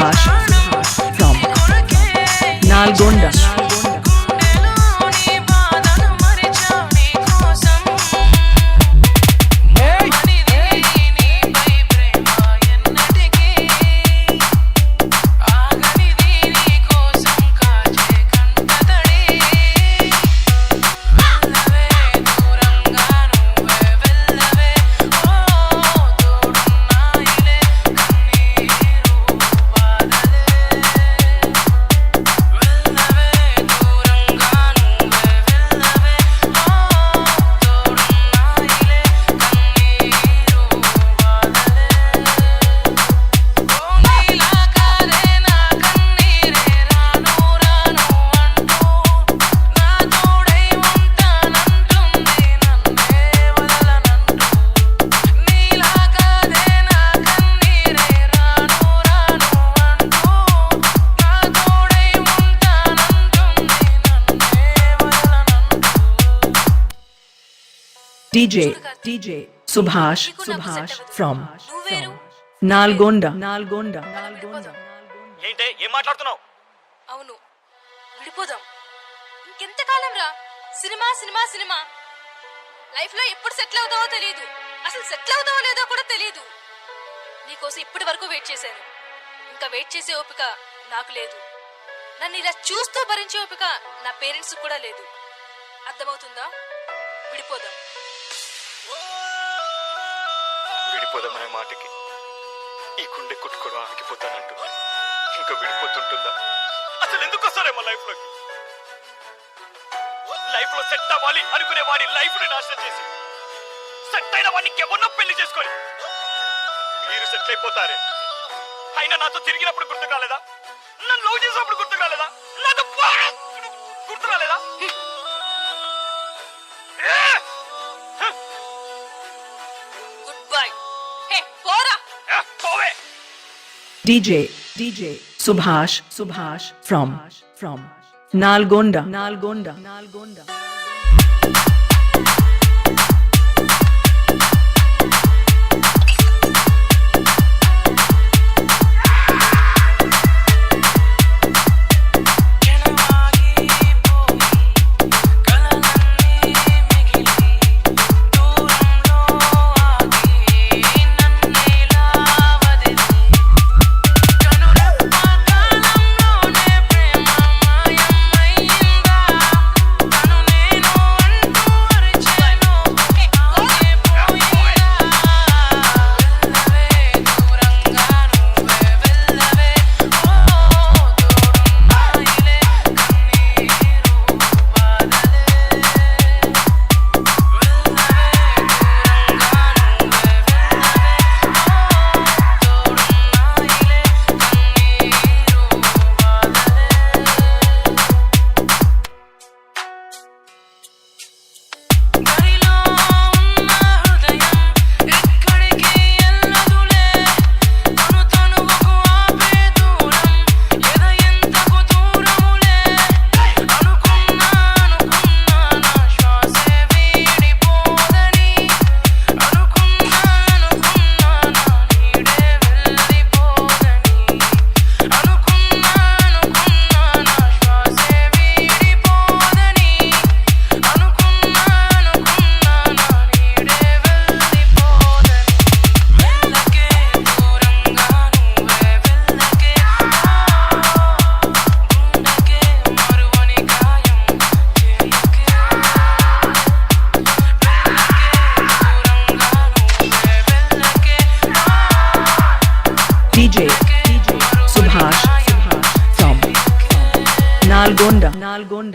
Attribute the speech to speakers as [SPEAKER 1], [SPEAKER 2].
[SPEAKER 1] Subhash from Nalgonda. DJ Subhash from Nalgonda.
[SPEAKER 2] ఏంటే ఏం మాట్లాడుతున్నావు?
[SPEAKER 3] అవును, విడిపోదాం. ఇంకెంతకాలం రా సినిమా సినిమా సినిమా. లైఫ్ లో ఎప్పుడు సెటిల్ అవుతావో తెలియదు, అసలు సెటిల్ అవుతావో లేదో కూడా తెలియదు. నీకోసం ఇప్పటి వరకు వెయిట్ చేశాను, ఇంకా వెయిట్ చేసే ఓపిక నాకు లేదు. నన్ను ఇలా చూస్తూ భరించే ఓపిక నా పేరెంట్స్ కూడా లేదు. అర్థమవుతుందా? విడిపోదాం.
[SPEAKER 2] విడిపోదామనే మాటకి ఈ గుండె కొట్టుకోవడం ఆగిపోతానంటుంది. ఇంకా విడిపోతుంటుందా? అసలు ఎందుకు వస్తారేమో లైఫ్ లో సెట్ అవ్వాలి అనుకునే వాడి లైఫ్ ని నాశనం చేసి సెట్ అయిన వాడిని ఎవరినో పెళ్లి చేసుకొని మీరు సెటిల్ అయిపోతారే. అయినా నాతో తిరిగినప్పుడు గుర్తు కాలేదా? నన్ను లవ్ చేసినప్పుడు గుర్తు కాలేదా? నాతో గుర్తు రాలేదా?
[SPEAKER 1] DJ Subhash from Nalgonda. DJ Subhash from Nalgonda.